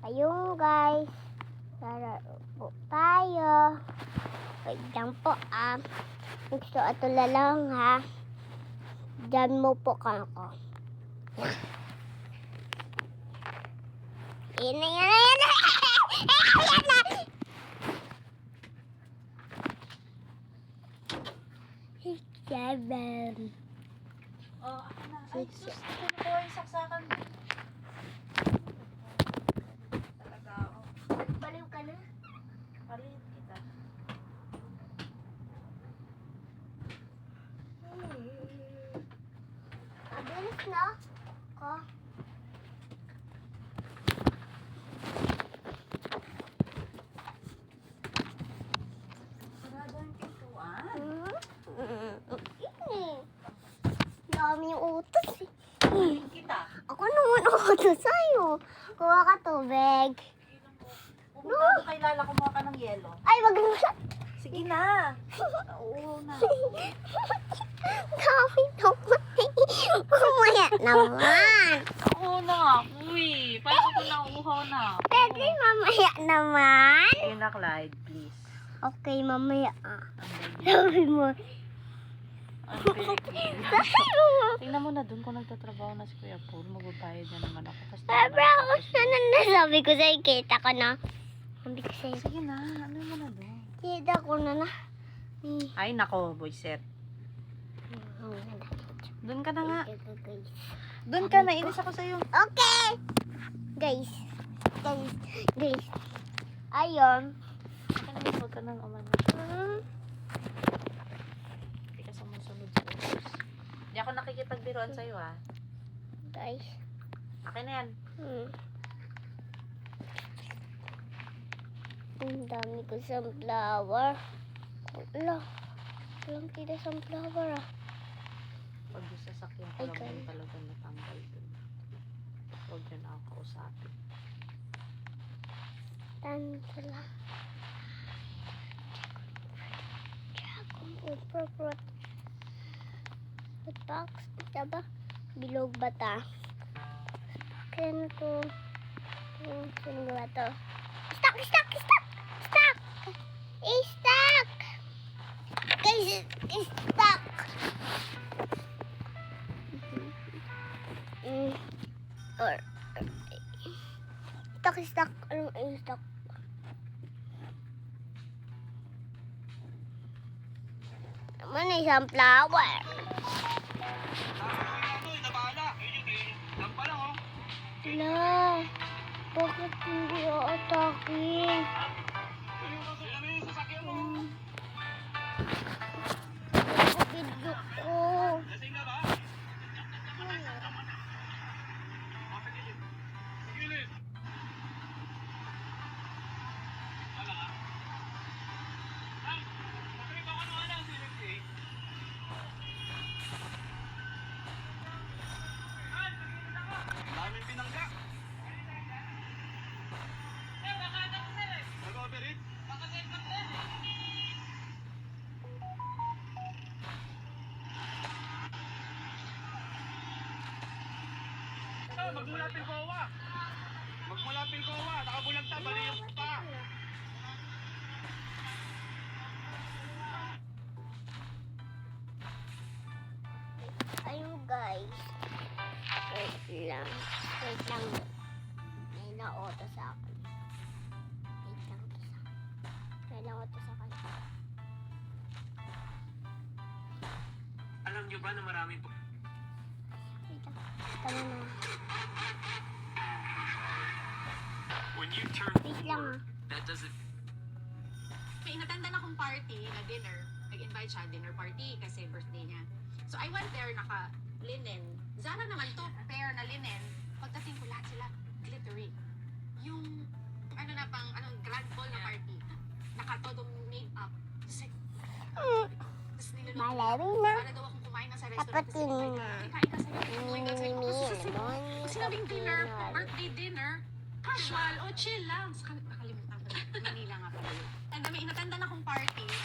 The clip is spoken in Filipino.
Ayun guys, lararo po tayo. Wait lang po Gusto ato lang ha. Diyan mo po ka ako. Yan na. Yan na. Seven. Oh, ako na. Ay, sus, ito na po yung saksakan. Talaga ako. Baliw ka na? Palit kita. Mabilis na ko. Sarado yung pintuan. Dami yung utos eh. Kita. Ako naman utos sa'yo. Kuha ka tubig. Pumunta doon kay Lala, kumuha ka ng yelo. Ay, wag mo siya. Sige na. Oo na. Dami naman. Kumaya naman. Oo na nga, uy. Paano ko nauuhaw na? Pwede mamaya naman. Sige na, Clyde, please. Okay, mamaya Ang baby. Sabi mo. Ang baby. Sabi mo. Tingnan mo na doon kung nagtatrabaho na si Kuya Paul. Magbabayad na naman ako. Kasi Sabi ako sana nasabi ko sa'yo. Kita ko na. Sabi ko sa'yo. Sige na, ano mo na doon? Kita ko na. Ay, nako, boyset. Doon ka na nga. Doon ka na, inis ako sa'yo. Okay. Guys. Ayun. Huwag ka nang umano. Hindi ka sumusunod sa utos. Hindi ako nakikipagbiruan sa'yo, ha? Guys. Akin na yan. Ang dami ko sunflower. Wala. Walang kita sunflower Pag yung sasakyan ko Ay, lang ganun. yung talagang natambay dun. Huwag yun ako kausapin. Tanto lang. Dragon fruit. Fruit box. Ito ba? Bilog ba ta? Kaya na to. Sino ba to? Stuck! Stuck! Guys, stuck! Stuck. Anong stuck? Naman isang flower. Wala. Bakit hindi atake? Video ko. Daming pinangga. Nag-overeat? Magmula Pilcoa. Nakabulag ta, bali yung pa. Ayun guys. Wait lang. May na-auto sa akin. May na-auto sa akin. Alam nyo ba na marami po? Wait lang. Tama na. When you turn Wait lang that doesn't... May inatendan akong party na dinner. Nag-invite siya dinner party kasi birthday niya. So I went there, naka-linen. Zara naman to, pair na linen. Pagdating ko lahat sila, glittery. Yung, anong grand ball na party. Nakatodong make-up. Tapos nilunod ko. Ballerina. Para daw akong kumain na sa restaurant. Tapatin Kasi na. kain ka sa kumain ka sa Pag sinabing dinner, birthday dinner, casual, o chill lang. Nakalimutan ko na. Manila nga pala yun. And may inatendan akong party na